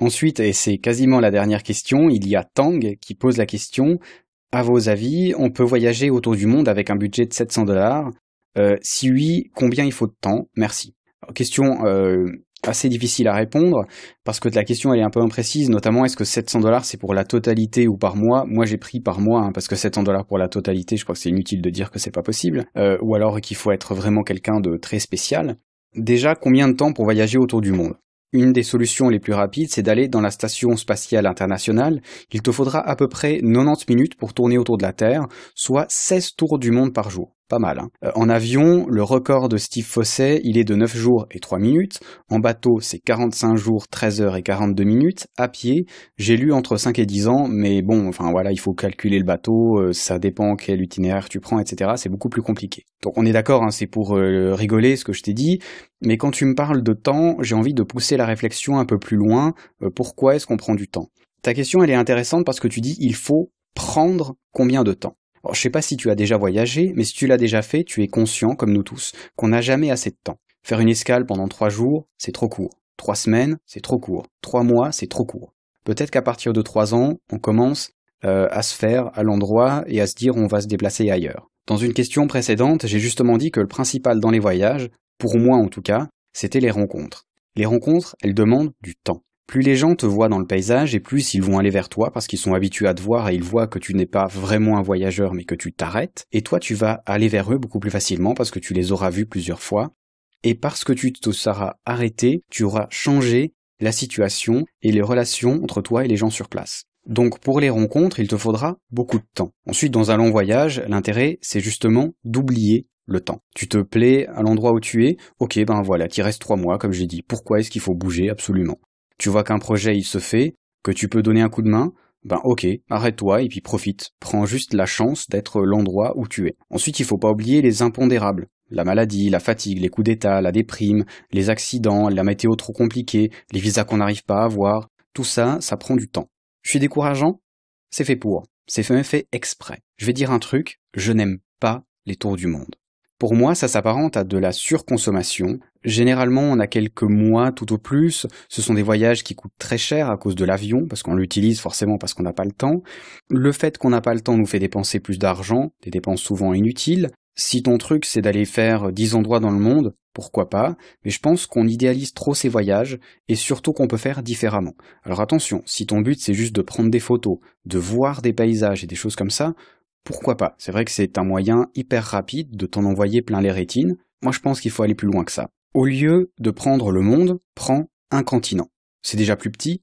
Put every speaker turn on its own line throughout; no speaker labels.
Ensuite, et c'est quasiment la dernière question, il y a Tang qui pose la question: à vos avis, on peut voyager autour du monde avec un budget de 700 $? Si oui, combien il faut de temps? Merci. Alors, question assez difficile à répondre, parce que la question elle est un peu imprécise, notamment est-ce que 700 $ c'est pour la totalité ou par mois? Moi j'ai pris par mois, hein, parce que 700 $ pour la totalité, je crois que c'est inutile de dire que c'est pas possible, ou alors qu'il faut être vraiment quelqu'un de très spécial. Déjà, combien de temps pour voyager autour du monde? Une des solutions les plus rapides, c'est d'aller dans la Station spatiale internationale. Il te faudra à peu près 90 minutes pour tourner autour de la Terre, soit 16 tours du monde par jour. Pas mal, hein. En avion, le record de Steve Fossey, il est de 9 jours et 3 minutes. En bateau, c'est 45 jours, 13 heures et 42 minutes. À pied, j'ai lu entre 5 et 10 ans, mais bon, enfin voilà, il faut calculer le bateau, ça dépend quel itinéraire tu prends, etc. C'est beaucoup plus compliqué. Donc on est d'accord, hein, c'est pour rigoler ce que je t'ai dit, mais quand tu me parles de temps, j'ai envie de pousser la réflexion un peu plus loin. Pourquoi est-ce qu'on prend du temps? Ta question, elle est intéressante parce que tu dis, il faut prendre combien de temps? Alors, je sais pas si tu as déjà voyagé, mais si tu l'as déjà fait, tu es conscient, comme nous tous, qu'on n'a jamais assez de temps. Faire une escale pendant 3 jours, c'est trop court. 3 semaines, c'est trop court. 3 mois, c'est trop court. Peut-être qu'à partir de 3 ans, on commence à se faire à l'endroit et à se dire on va se déplacer ailleurs. Dans une question précédente, j'ai justement dit que le principal dans les voyages, pour moi en tout cas, c'était les rencontres. Les rencontres, elles demandent du temps. Plus les gens te voient dans le paysage et plus ils vont aller vers toi parce qu'ils sont habitués à te voir et ils voient que tu n'es pas vraiment un voyageur mais que tu t'arrêtes. Et toi, tu vas aller vers eux beaucoup plus facilement parce que tu les auras vus plusieurs fois. Et parce que tu te seras arrêté, tu auras changé la situation et les relations entre toi et les gens sur place. Donc pour les rencontres, il te faudra beaucoup de temps. Ensuite, dans un long voyage, l'intérêt, c'est justement d'oublier le temps. Tu te plais à l'endroit où tu es, ok, ben voilà, t'y restes 3 mois, comme j'ai dit. Pourquoi est-ce qu'il faut bouger? Absolument. Tu vois qu'un projet il se fait, que tu peux donner un coup de main, ben ok, arrête-toi et puis profite. Prends juste la chance d'être l'endroit où tu es. Ensuite, il faut pas oublier les impondérables. La maladie, la fatigue, les coups d'état, la déprime, les accidents, la météo trop compliquée, les visas qu'on n'arrive pas à avoir. Tout ça, ça prend du temps. Je suis décourageant? C'est fait pour. C'est même fait exprès. Je vais dire un truc, je n'aime pas les tours du monde. Pour moi, ça s'apparente à de la surconsommation. Généralement, on a quelques mois tout au plus. Ce sont des voyages qui coûtent très cher à cause de l'avion, parce qu'on l'utilise forcément parce qu'on n'a pas le temps. Le fait qu'on n'a pas le temps nous fait dépenser plus d'argent, des dépenses souvent inutiles. Si ton truc c'est d'aller faire 10 endroits dans le monde, pourquoi pas, mais je pense qu'on idéalise trop ces voyages, et surtout qu'on peut faire différemment. Alors attention, si ton but c'est juste de prendre des photos, de voir des paysages et des choses comme ça, pourquoi pas? C'est vrai que c'est un moyen hyper rapide de t'en envoyer plein les rétines. Moi, je pense qu'il faut aller plus loin que ça. Au lieu de prendre le monde, prends un continent. C'est déjà plus petit,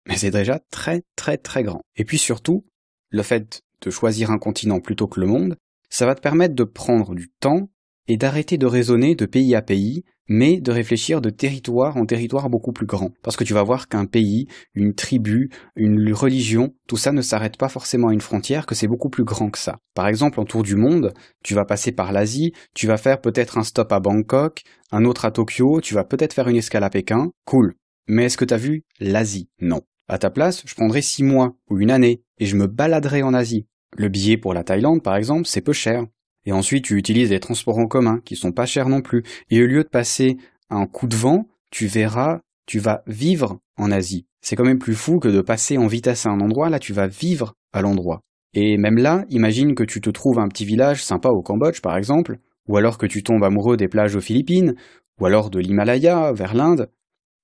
mais c'est déjà très très très grand. Et puis surtout, le fait de choisir un continent plutôt que le monde, ça va te permettre de prendre du temps et d'arrêter de raisonner de pays à pays, mais de réfléchir de territoire en territoire beaucoup plus grand. Parce que tu vas voir qu'un pays, une tribu, une religion, tout ça ne s'arrête pas forcément à une frontière, que c'est beaucoup plus grand que ça. Par exemple, en tour du monde, tu vas passer par l'Asie, tu vas faire peut-être un stop à Bangkok, un autre à Tokyo, tu vas peut-être faire une escale à Pékin, cool. Mais est-ce que t'as vu l'Asie? Non. À ta place, je prendrais 6 mois ou une année, et je me baladerais en Asie. Le billet pour la Thaïlande, par exemple, c'est peu cher. Et ensuite, tu utilises les transports en commun, qui sont pas chers non plus. Et au lieu de passer un coup de vent, tu verras, tu vas vivre en Asie. C'est quand même plus fou que de passer en vitesse à un endroit, là tu vas vivre à l'endroit. Et même là, imagine que tu te trouves un petit village sympa au Cambodge, par exemple, ou alors que tu tombes amoureux des plages aux Philippines, ou alors de l'Himalaya, vers l'Inde,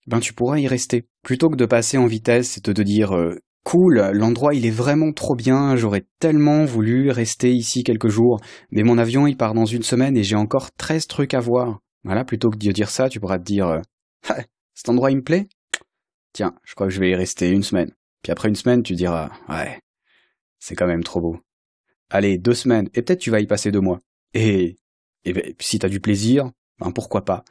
ben tu pourras y rester. Plutôt que de passer en vitesse et de te dire cool, l'endroit il est vraiment trop bien, j'aurais tellement voulu rester ici quelques jours, mais mon avion il part dans 1 semaine et j'ai encore 13 trucs à voir. Voilà, plutôt que de dire ça, tu pourras te dire cet endroit il me plaît? Tiens, je crois que je vais y rester 1 semaine. Puis après 1 semaine, tu diras ouais, c'est quand même trop beau. Allez, 2 semaines, et peut-être tu vas y passer 2 mois. Et ben, si t'as du plaisir, ben pourquoi pas.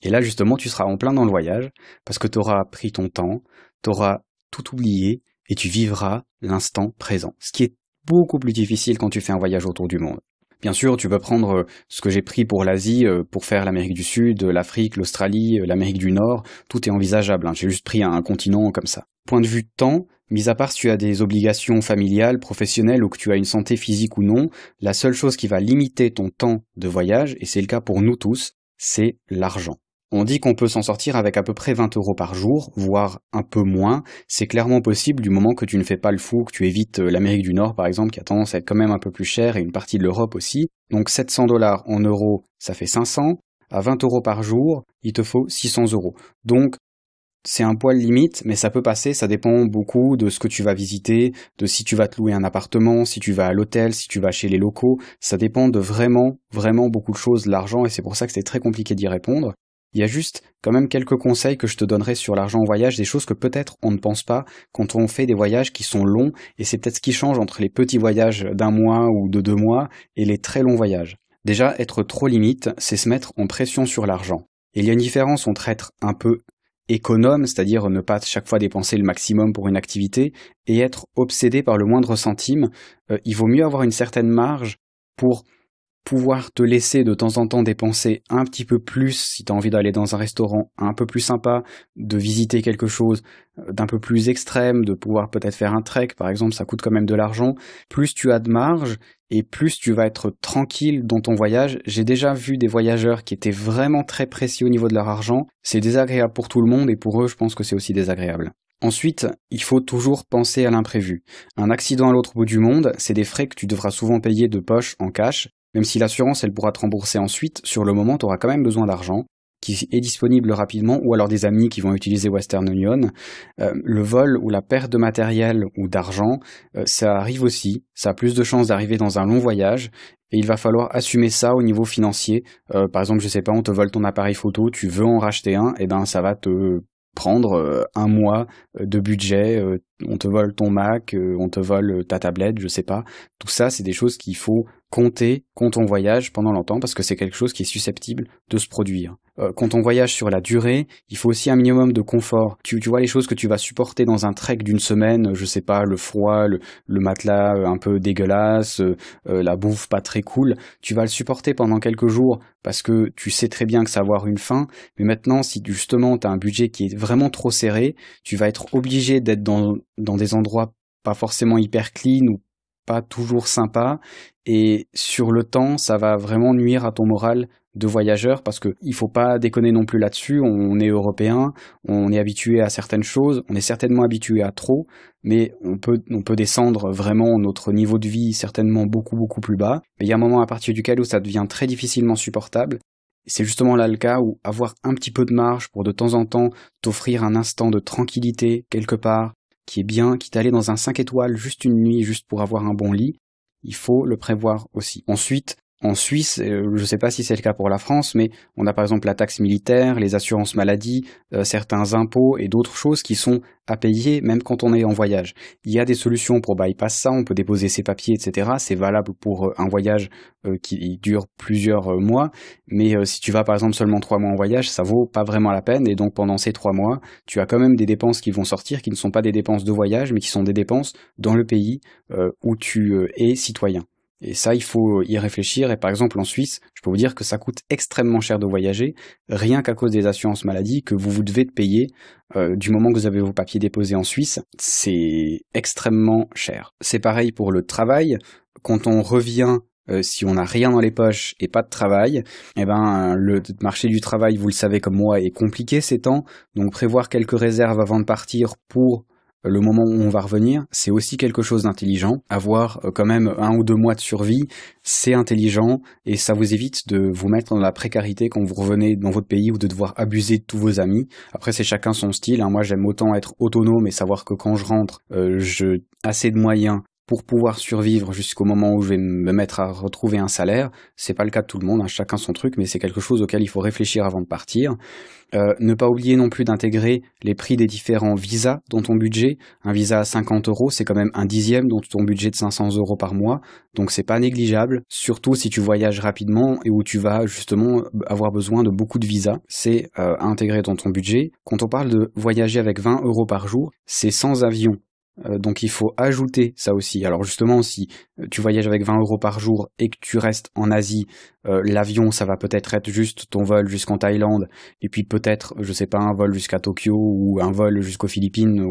Et là justement, tu seras en plein dans le voyage, parce que t'auras pris ton temps, t'auras tout oublié, et tu vivras l'instant présent. Ce qui est beaucoup plus difficile quand tu fais un voyage autour du monde. Bien sûr, tu peux prendre ce que j'ai pris pour l'Asie, pour faire l'Amérique du Sud, l'Afrique, l'Australie, l'Amérique du Nord, tout est envisageable, hein. J'ai juste pris un continent comme ça. Point de vue temps, mis à part si tu as des obligations familiales, professionnelles ou que tu as une santé physique ou non, la seule chose qui va limiter ton temps de voyage, et c'est le cas pour nous tous, c'est l'argent. On dit qu'on peut s'en sortir avec à peu près 20 € par jour, voire un peu moins. C'est clairement possible du moment que tu ne fais pas le fou, que tu évites l'Amérique du Nord par exemple, qui a tendance à être quand même un peu plus cher, et une partie de l'Europe aussi. Donc 700 $ en euros, ça fait 500. À 20 € par jour, il te faut 600 €. Donc c'est un poil limite, mais ça peut passer, ça dépend beaucoup de ce que tu vas visiter, de si tu vas te louer un appartement, si tu vas à l'hôtel, si tu vas chez les locaux. Ça dépend de vraiment, vraiment beaucoup de choses, l'argent, et c'est pour ça que c'est très compliqué d'y répondre. Il y a juste quand même quelques conseils que je te donnerai sur l'argent en voyage, des choses que peut-être on ne pense pas quand on fait des voyages qui sont longs, et c'est peut-être ce qui change entre les petits voyages d'1 mois ou de 2 mois et les très longs voyages. Déjà, être trop limite, c'est se mettre en pression sur l'argent. Et il y a une différence entre être un peu économe, c'est-à-dire ne pas chaque fois dépenser le maximum pour une activité, et être obsédé par le moindre centime. Il vaut mieux avoir une certaine marge pour pouvoir te laisser de temps en temps dépenser un petit peu plus si tu as envie d'aller dans un restaurant un peu plus sympa, de visiter quelque chose d'un peu plus extrême, de pouvoir peut-être faire un trek par exemple, ça coûte quand même de l'argent. Plus tu as de marge et plus tu vas être tranquille dans ton voyage. J'ai déjà vu des voyageurs qui étaient vraiment très précis au niveau de leur argent. C'est désagréable pour tout le monde et pour eux je pense que c'est aussi désagréable. Ensuite, il faut toujours penser à l'imprévu. Un accident à l'autre bout du monde, c'est des frais que tu devras souvent payer de poche en cash. Même si l'assurance, elle pourra te rembourser ensuite, sur le moment, tu auras quand même besoin d'argent, qui est disponible rapidement, ou alors des amis qui vont utiliser Western Union. Le vol ou la perte de matériel ou d'argent, ça arrive aussi, ça a plus de chances d'arriver dans un long voyage, et il va falloir assumer ça au niveau financier. Par exemple, je sais pas, on te vole ton appareil photo, tu veux en racheter un, et ben ça va te prendre 1 mois de budget, on te vole ton Mac, on te vole ta tablette, je sais pas. Tout ça, c'est des choses qu'il faut compter quand on voyage pendant longtemps, parce que c'est quelque chose qui est susceptible de se produire. Quand on voyage sur la durée, il faut aussi un minimum de confort. Tu vois les choses que tu vas supporter dans un trek d'une semaine, je sais pas, le froid, le matelas un peu dégueulasse, la bouffe pas très cool, tu vas le supporter pendant quelques jours parce que tu sais très bien que ça va avoir une fin. Mais maintenant, si justement tu as un budget qui est vraiment trop serré, tu vas être obligé d'être dans des endroits pas forcément hyper clean ou pas toujours sympa, et sur le temps, ça va vraiment nuire à ton moral de voyageur, parce que il faut pas déconner non plus là-dessus. On est européen, on est habitué à certaines choses, on est certainement habitué à trop, mais on peut descendre vraiment notre niveau de vie certainement beaucoup beaucoup plus bas. Mais il y a un moment à partir duquel où ça devient très difficilement supportable. C'est justement là le cas où avoir un petit peu de marge pour de temps en temps t'offrir un instant de tranquillité quelque part, qui est bien, quitte à aller dans un 5 étoiles juste une nuit, juste pour avoir un bon lit, il faut le prévoir aussi. Ensuite, en Suisse, je ne sais pas si c'est le cas pour la France, mais on a par exemple la taxe militaire, les assurances maladie, certains impôts et d'autres choses qui sont à payer même quand on est en voyage. Il y a des solutions pour bypass ça, on peut déposer ses papiers, etc. C'est valable pour un voyage qui dure plusieurs mois, mais si tu vas par exemple seulement 3 mois en voyage, ça vaut pas vraiment la peine, et donc pendant ces 3 mois, tu as quand même des dépenses qui vont sortir, qui ne sont pas des dépenses de voyage, mais qui sont des dépenses dans le pays où tu es citoyen. Et ça, il faut y réfléchir. Et par exemple, en Suisse, je peux vous dire que ça coûte extrêmement cher de voyager, rien qu'à cause des assurances maladie que vous devez payer du moment que vous avez vos papiers déposés en Suisse. C'est extrêmement cher. C'est pareil pour le travail. Quand on revient, si on n'a rien dans les poches et pas de travail, eh ben le marché du travail, vous le savez comme moi, est compliqué ces temps. Donc prévoir quelques réserves avant de partir pour le moment où on va revenir, c'est aussi quelque chose d'intelligent. Avoir quand même 1 ou 2 mois de survie, c'est intelligent, et ça vous évite de vous mettre dans la précarité quand vous revenez dans votre pays, ou de devoir abuser de tous vos amis. Après, c'est chacun son style, hein. Moi, j'aime autant être autonome et savoir que quand je rentre, j'ai assez de moyens pour pouvoir survivre jusqu'au moment où je vais me mettre à retrouver un salaire. C'est pas le cas de tout le monde, hein, chacun son truc, mais c'est quelque chose auquel il faut réfléchir avant de partir. Ne pas oublier non plus d'intégrer les prix des différents visas dans ton budget. Un visa à 50 €, c'est quand même 1/10 de ton budget de 500 € par mois, donc c'est pas négligeable, surtout si tu voyages rapidement et où tu vas justement avoir besoin de beaucoup de visas. C'est à intégrer dans ton budget. Quand on parle de voyager avec 20 € par jour, c'est sans avion. Donc il faut ajouter ça aussi. Alors justement, si tu voyages avec 20 € par jour et que tu restes en Asie, l'avion, ça va peut-être être juste ton vol jusqu'en Thaïlande, et puis peut-être, je sais pas, un vol jusqu'à Tokyo ou un vol jusqu'aux Philippines,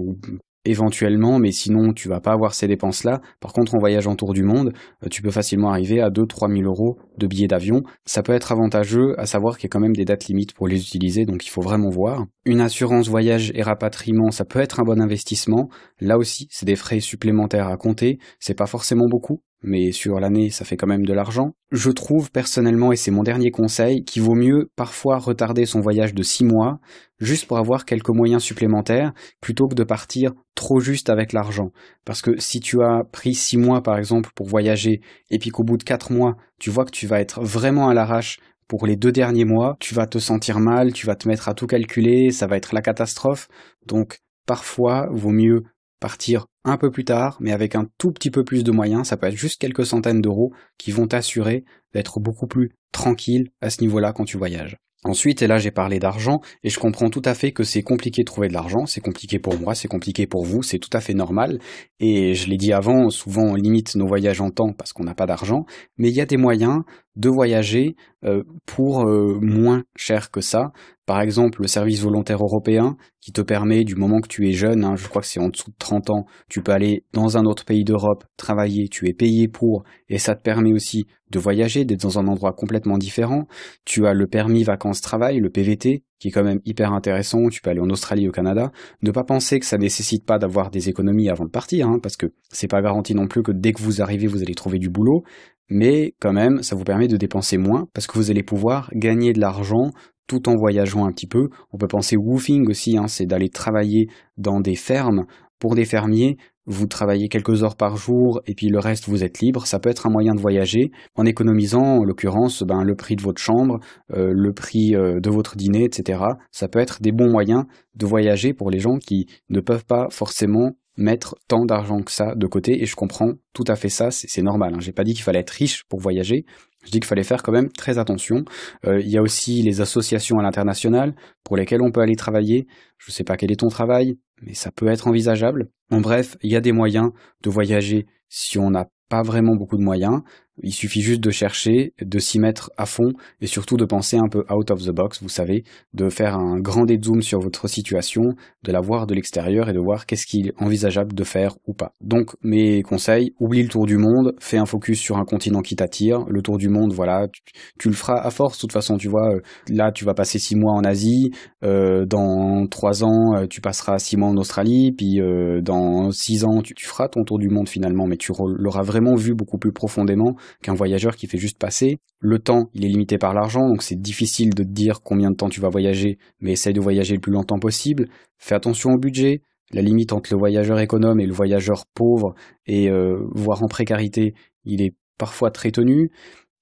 éventuellement, mais sinon tu vas pas avoir ces dépenses-là. Par contre, en voyageant autour du monde, tu peux facilement arriver à 2-3 000 euros de billets d'avion. Ça peut être avantageux, à savoir qu'il y a quand même des dates limites pour les utiliser, donc il faut vraiment voir. Une assurance voyage et rapatriement, ça peut être un bon investissement. Là aussi, c'est des frais supplémentaires à compter. C'est pas forcément beaucoup, mais sur l'année, ça fait quand même de l'argent. Je trouve personnellement, et c'est mon dernier conseil, qu'il vaut mieux parfois retarder son voyage de 6 mois, juste pour avoir quelques moyens supplémentaires, plutôt que de partir trop juste avec l'argent. Parce que si tu as pris 6 mois par exemple pour voyager, et puis qu'au bout de 4 mois, tu vois que tu vas être vraiment à l'arrache pour les 2 derniers mois, tu vas te sentir mal, tu vas te mettre à tout calculer, ça va être la catastrophe. Donc parfois, vaut mieux partir un peu plus tard, mais avec un tout petit peu plus de moyens. Ça peut être juste quelques centaines d'euros qui vont t'assurer d'être beaucoup plus tranquille à ce niveau-là quand tu voyages. Ensuite, et là j'ai parlé d'argent, et je comprends tout à fait que c'est compliqué de trouver de l'argent, c'est compliqué pour moi, c'est compliqué pour vous, c'est tout à fait normal, et je l'ai dit avant, souvent on limite nos voyages en temps parce qu'on n'a pas d'argent, mais il y a des moyens de voyager pour moins cher que ça. Par exemple, le service volontaire européen qui te permet, du moment que tu es jeune, je crois que c'est en dessous de 30 ans, tu peux aller dans un autre pays d'Europe, travailler, tu es payé pour, et ça te permet aussi de voyager, d'être dans un endroit complètement différent. Tu as le permis vacances-travail, le PVT, qui est quand même hyper intéressant, tu peux aller en Australie, au Canada. Ne pas penser que ça nécessite pas d'avoir des économies avant de partir, parce que c'est pas garanti non plus que dès que vous arrivez, vous allez trouver du boulot, mais quand même, ça vous permet de dépenser moins, parce que vous allez pouvoir gagner de l'argent tout en voyageant un petit peu. On peut penser woofing aussi, c'est d'aller travailler dans des fermes. Pour des fermiers, vous travaillez quelques heures par jour et puis le reste vous êtes libre. Ça peut être un moyen de voyager en économisant en l'occurrence le prix de votre chambre, le prix de votre dîner, etc. Ça peut être des bons moyens de voyager pour les gens qui ne peuvent pas forcément mettre tant d'argent que ça de côté, et je comprends tout à fait ça, c'est normal. J'ai pas dit qu'il fallait être riche pour voyager, je dis qu'il fallait faire quand même très attention. Il y a aussi les associations à l'international pour lesquelles on peut aller travailler. Je sais pas quel est ton travail, mais ça peut être envisageable. En bref, il y a des moyens de voyager si on n'a pas vraiment beaucoup de moyens. Il suffit juste de chercher, de s'y mettre à fond et surtout de penser un peu out of the box, vous savez, de faire un grand dézoom sur votre situation, de la voir de l'extérieur et de voir qu'est-ce qu'il est envisageable de faire ou pas. Donc mes conseils, oublie le tour du monde, fais un focus sur un continent qui t'attire. Le tour du monde, voilà, tu le feras à force, de toute façon, tu vois, là tu vas passer 6 mois en Asie, dans 3 ans tu passeras 6 mois en Australie, puis dans 6 ans tu feras ton tour du monde finalement, mais tu l'auras vraiment vu beaucoup plus profondément qu'un voyageur qui fait juste passer. Le temps, il est limité par l'argent, donc c'est difficile de te dire combien de temps tu vas voyager, mais essaye de voyager le plus longtemps possible. Fais attention au budget. La limite entre le voyageur économe et le voyageur pauvre, et voire en précarité, il est parfois très tenu.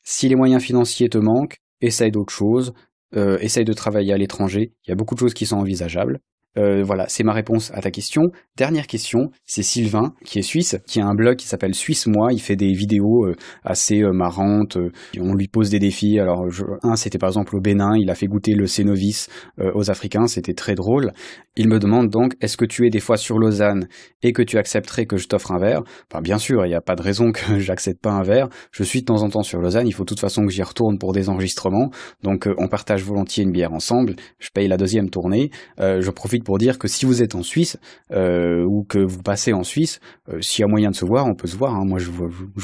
Si les moyens financiers te manquent, essaye d'autres choses, essaye de travailler à l'étranger. Il y a beaucoup de choses qui sont envisageables. Voilà, c'est ma réponse à ta question. Dernière question, c'est Sylvain, qui est suisse, qui a un blog qui s'appelle Suisse Moi. Il fait des vidéos assez marrantes. On lui pose des défis. Alors, c'était par exemple au Bénin. Il a fait goûter le Cénovis aux Africains. C'était très drôle. Il me demande donc, est-ce que tu es des fois sur Lausanne et que tu accepterais que je t'offre un verre? Bien sûr, il n'y a pas de raison que j'accepte pas un verre. Je suis de temps en temps sur Lausanne. Il faut de toute façon que j'y retourne pour des enregistrements. Donc, on partage volontiers une bière ensemble. Je paye la 2e tournée. Je profite pour dire que si vous êtes en Suisse ou que vous passez en Suisse, s'il y a moyen de se voir, on peut se voir. Moi, je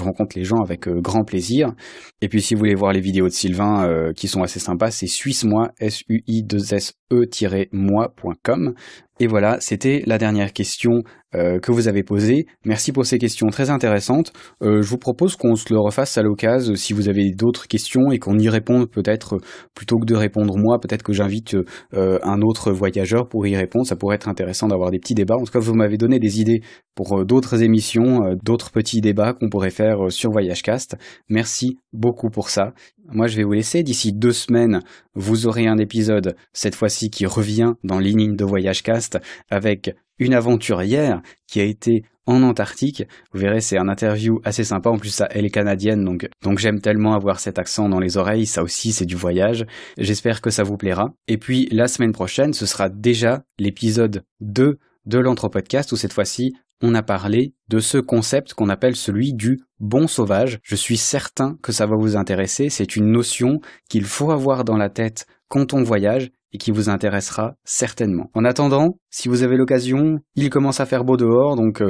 rencontre les gens avec grand plaisir. Et puis, si vous voulez voir les vidéos de Sylvain qui sont assez sympas, c'est suissemoi, SUI2SE-moi.com. Et voilà, c'était la dernière question que vous avez posée. Merci pour ces questions très intéressantes. Je vous propose qu'on se le refasse à l'occasion si vous avez d'autres questions et qu'on y réponde peut-être plutôt que de répondre moi. Peut-être que j'invite un autre voyageur pour y répondre. Ça pourrait être intéressant d'avoir des petits débats. En tout cas, vous m'avez donné des idées pour d'autres émissions, d'autres petits débats qu'on pourrait faire sur VoyageCast. Merci beaucoup pour ça. Moi, je vais vous laisser. D'ici 2 semaines, vous aurez un épisode, cette fois-ci, qui revient dans l'inning de VoyageCast avec une aventurière qui a été en Antarctique. Vous verrez, c'est un interview assez sympa. En plus, elle est canadienne, donc j'aime tellement avoir cet accent dans les oreilles. Ça aussi, c'est du voyage. J'espère que ça vous plaira. Et puis, la semaine prochaine, ce sera déjà l'épisode 2 de l'Anthropodcast, où cette fois-ci, on a parlé de ce concept qu'on appelle celui du bon sauvage. Je suis certain que ça va vous intéresser. C'est une notion qu'il faut avoir dans la tête quand on voyage et qui vous intéressera certainement. En attendant, si vous avez l'occasion, il commence à faire beau dehors, donc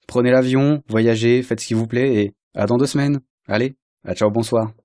prenez l'avion, voyagez, faites ce qui vous plaît et à dans 2 semaines. Allez, à ciao, bonsoir.